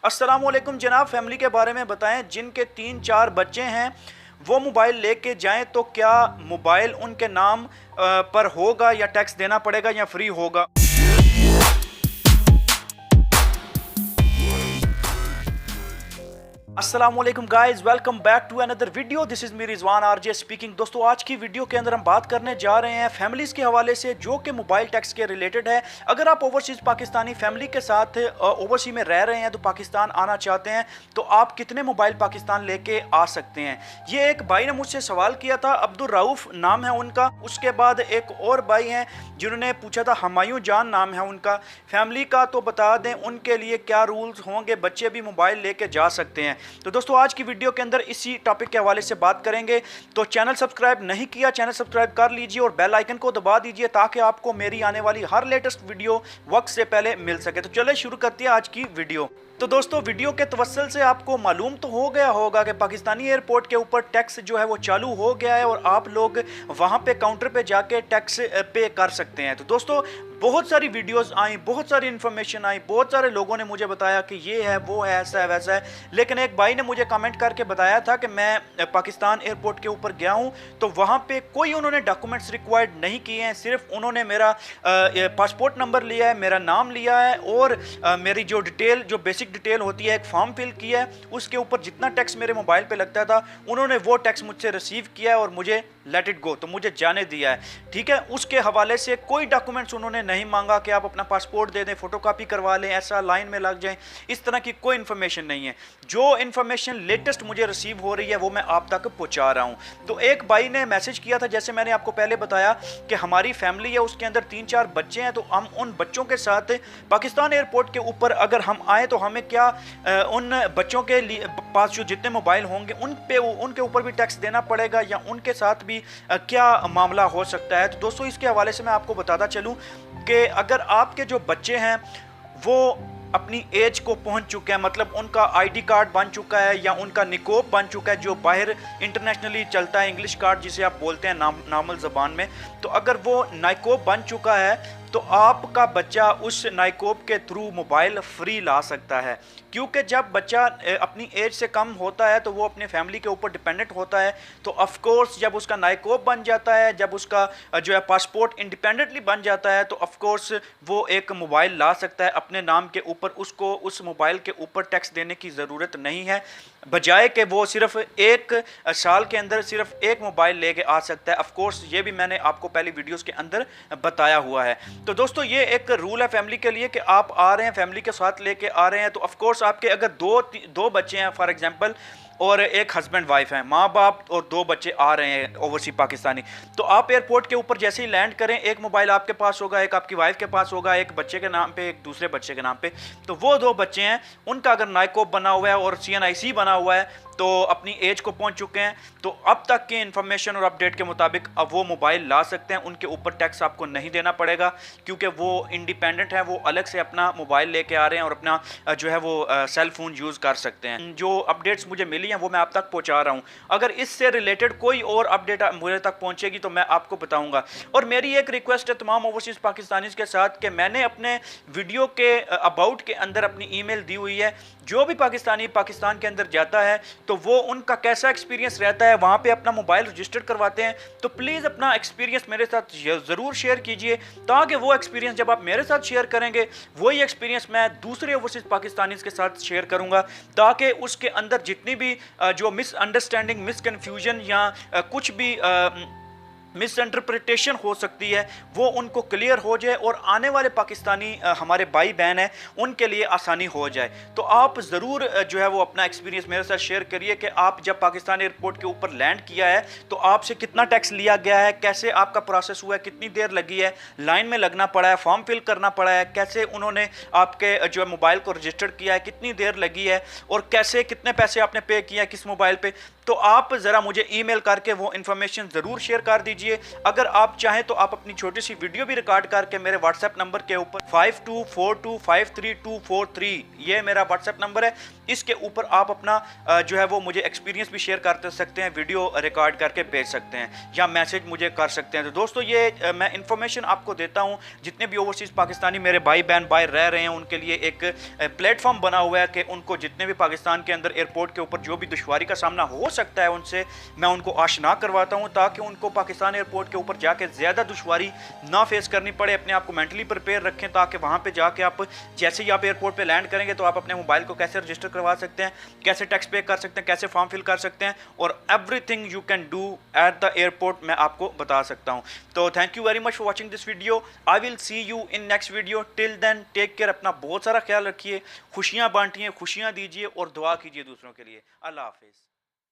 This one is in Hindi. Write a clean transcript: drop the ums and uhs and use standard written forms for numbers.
अस्सलाम वालेकुम जनाब, फैमिली के बारे में बताएं। जिनके 3-4 बच्चे हैं वो मोबाइल लेके जाएं तो क्या मोबाइल उनके नाम पर होगा या टैक्स देना पड़ेगा या फ्री होगा। अस्सलाम वालेकुम guys, welcome back to another video. This is me Rizwan RJ speaking. दोस्तों, आज की वीडियो के अंदर हम बात करने जा रहे हैं फैमिलीज़ के हवाले से जो कि मोबाइल टैक्स के रिलेटेड है। अगर आप ओवरसीज़ पाकिस्तानी फैमिली के साथ ओवरसी में रह रहे हैं तो पाकिस्तान आना चाहते हैं तो आप कितने मोबाइल पाकिस्तान लेके आ सकते हैं। ये एक भाई ने मुझसे सवाल किया था, अब्दुल रऊफ़ नाम है उनका। उसके बाद एक और भाई हैं जिन्होंने पूछा था, हमायूं जान नाम है उनका। फैमिली का तो बता दें उनके लिए क्या रूल्स होंगे, बच्चे भी मोबाइल लेके जा सकते हैं। तो दोस्तों, आज की वीडियो के अंदर इसी टॉपिक के हवाले से बात करेंगे। तो चैनल सब्सक्राइब नहीं किया, चैनल सब्सक्राइब कर लीजिए और बेल आइकन को दबा दीजिए ताकि आपको मेरी आने वाली हर लेटेस्ट वीडियो वक्त से पहले मिल सके। तो चलिए शुरू करते हैं आज की वीडियो। तो दोस्तों, वीडियो के तवस्सल से आपको मालूम तो हो गया होगा कि पाकिस्तानी एयरपोर्ट के ऊपर टैक्स जो है वो चालू हो गया है और आप लोग वहाँ पे काउंटर पे जाके टैक्स पे कर सकते हैं। तो दोस्तों, बहुत सारी वीडियोस आई, बहुत सारी इन्फॉर्मेशन आई, बहुत सारे लोगों ने मुझे बताया कि ये है, वो है, ऐसा है, वैसा है। लेकिन एक भाई ने मुझे कमेंट करके बताया था कि मैं पाकिस्तान एयरपोर्ट के ऊपर गया हूँ तो वहाँ पे कोई उन्होंने डॉक्यूमेंट्स रिक्वायर्ड नहीं किए हैं। सिर्फ उन्होंने मेरा पासपोर्ट नंबर लिया है, मेरा नाम लिया है और मेरी जो डिटेल, जो बेसिक डिटेल होती है, एक फॉर्म फिल किया है। उसके ऊपर जितना टैक्स मेरे मोबाइल पे लगता था उन्होंने वो टैक्स मुझसे रिसीव किया है और मुझे लेट इट गो, तो मुझे जाने दिया है। ठीक है, उसके हवाले से कोई डॉक्यूमेंट्स उन्होंने नहीं मांगा कि आप अपना पासपोर्ट दे दें, फोटोकॉपी करवा लें, ऐसा लाइन में लग जाएं। इस तरह की कोई इन्फॉर्मेशन नहीं है। जो इन्फॉर्मेशन लेटेस्ट मुझे रिसीव हो रही है वो मैं आप तक पहुंचा रहा हूं। तो एक भाई ने मैसेज किया था, जैसे मैंने आपको पहले बताया कि हमारी फैमिली है, उसके अंदर 3-4 बच्चे हैं, तो हम उन बच्चों के साथ पाकिस्तान एयरपोर्ट के ऊपर अगर हम आए तो हमें क्या उन बच्चों के पास जो जितने मोबाइल होंगे उनके ऊपर भी टैक्स देना पड़ेगा या उनके साथ भी क्या मामला हो सकता है। तो दोस्तों, इसके हवाले से मैं आपको बताता चलूं कि अगर आपके जो बच्चे हैं वो अपनी एज को पहुंच चुके हैं, मतलब उनका आईडी कार्ड बन चुका है या उनका निकोब बन चुका है जो बाहर इंटरनेशनली चलता है, इंग्लिश कार्ड जिसे आप बोलते हैं नॉर्मल ज़बान में, तो अगर वो नाइकोब बन चुका है तो आपका बच्चा उस नाइकोब के थ्रू मोबाइल फ्री ला सकता है। क्योंकि जब बच्चा अपनी एज से कम होता है तो वो अपने फैमिली के ऊपर डिपेंडेंट होता है। तो ऑफ कोर्स जब उसका नाइकोब बन जाता है, जब उसका जो है पासपोर्ट इंडिपेंडेंटली बन जाता है, तो ऑफ कोर्स वो एक मोबाइल ला सकता है अपने नाम के ऊपर। उसको उस मोबाइल के ऊपर टैक्स देने की ज़रूरत नहीं है, बजाय कि वो सिर्फ 1 साल के अंदर सिर्फ एक मोबाइल लेके आ सकता है। ऑफ कोर्स ये भी मैंने आपको पहली वीडियोस के अंदर बताया हुआ है। तो दोस्तों, ये एक रूल है फैमिली के लिए कि आप आ रहे हैं, फैमिली के साथ लेके आ रहे हैं, तो ऑफ कोर्स आपके अगर दो बच्चे हैं फॉर एग्जांपल और एक हस्बैंड वाइफ हैं, माँ बाप और 2 बच्चे आ रहे हैं ओवरसी पाकिस्तानी, तो आप एयरपोर्ट के ऊपर जैसे ही लैंड करें, एक मोबाइल आपके पास होगा, एक आपकी वाइफ के पास होगा, एक बच्चे के नाम पे, एक दूसरे बच्चे के नाम पे। तो वो 2 बच्चे हैं, उनका अगर नाइकोब बना हुआ है और CNIC बना हुआ है तो अपनी एज को पहुंच चुके हैं, तो अब तक की इंफॉर्मेशन और अपडेट के मुताबिक अब वो मोबाइल ला सकते हैं। उनके ऊपर टैक्स आपको नहीं देना पड़ेगा क्योंकि वो इंडिपेंडेंट है, वो अलग से अपना मोबाइल लेके आ रहे हैं और अपना जो है वो सेल फोन यूज़ कर सकते हैं। जो अपडेट्स मुझे मिली हैं वो मैं आप तक पहुंचा रहा हूं। अगर इससे रिलेटेड कोई और अपडेट मुझे तक पहुंचेगी तो मैं आपको बताऊंगा। और मेरी एक रिक्वेस्ट है तमाम ओवरसीज़ पाकिस्तानीज़ के साथ कि मैंने अपने वीडियो के अबाउट के अंदर अपनी ईमेल दी हुई है। जो भी पाकिस्तानी पाकिस्तान के अंदर जाता है तो वो उनका कैसा एक्सपीरियंस रहता है, वहाँ पे अपना मोबाइल रजिस्टर करवाते हैं, तो प्लीज़ अपना एक्सपीरियंस मेरे साथ ज़रूर शेयर कीजिए ताकि वो एक्सपीरियंस जब आप मेरे साथ शेयर करेंगे वही एक्सपीरियंस मैं दूसरे ओवरसीज़ पाकिस्तानीज़ के साथ शेयर करूँगा, ताकि उसके अंदर जितनी भी जो मिसअंडरस्टैंडिंग, मिसकन्फ्यूजन या कुछ भी मिसइंटरप्रिटेशन हो सकती है वो उनको क्लियर हो जाए और आने वाले पाकिस्तानी हमारे भाई बहन हैं उनके लिए आसानी हो जाए। तो आप ज़रूर जो है वो अपना एक्सपीरियंस मेरे साथ शेयर करिए कि आप जब पाकिस्तान एयरपोर्ट के ऊपर लैंड किया है तो आपसे कितना टैक्स लिया गया है, कैसे आपका प्रोसेस हुआ है, कितनी देर लगी है, लाइन में लगना पड़ा है, फॉर्म फिल करना पड़ा है, कैसे उन्होंने आपके जो है मोबाइल को रजिस्टर किया है, कितनी देर लगी है और कैसे कितने पैसे आपने पे किया है किस मोबाइल पर। तो आप ज़रा मुझे ईमेल करके वो इन्फॉर्मेशन ज़रूर शेयर कर दीजिए। अगर आप चाहें तो आप अपनी छोटी सी वीडियो भी रिकॉर्ड करके मेरे व्हाट्सएप नंबर के ऊपर 5242533243 ये मेरा व्हाट्सएप नंबर है, इसके ऊपर आप अपना जो है वो मुझे एक्सपीरियंस भी शेयर कर सकते हैं, वीडियो रिकॉर्ड करके भेज सकते हैं या मैसेज मुझे कर सकते हैं। तो दोस्तों ये मैं इन्फॉर्मेशन आपको देता हूँ, जितने भी ओवरसीज़ पाकिस्तानी मेरे भाई बहन बाहर रह रहे हैं उनके लिए एक प्लेटफॉर्म बना हुआ है कि उनको जितने भी पाकिस्तान के अंदर एयरपोर्ट के ऊपर जो भी दुश्वारी का सामना हो सकता है उनसे मैं उनको आशना करवाता हूँ, ताकि उनको पाकिस्तान एयरपोर्ट के ऊपर जाके ज़्यादा दुश्वारी ना फेस करनी पड़े। अपने आप को मेंटली प्रिपेयर रखें ताकि वहाँ पे जाके आप जैसे ही आप एयरपोर्ट पे लैंड करेंगे तो आप अपने मोबाइल को कैसे रजिस्टर करवा सकते हैं, कैसे टैक्स पे कर सकते हैं, कैसे फॉर्म फिल कर सकते हैं, और everything you can do at the airport मैं आपको बता सकता हूँ। तो thank you very much for watching this video. I will see you in next video. Till then take care, अपना बहुत सारा ख्याल रखिए, खुशियाँ बांटिए, खुशियाँ दीजिए और दुआ कीजिए दूसरों के लिए। अल्लाह हाफिज़।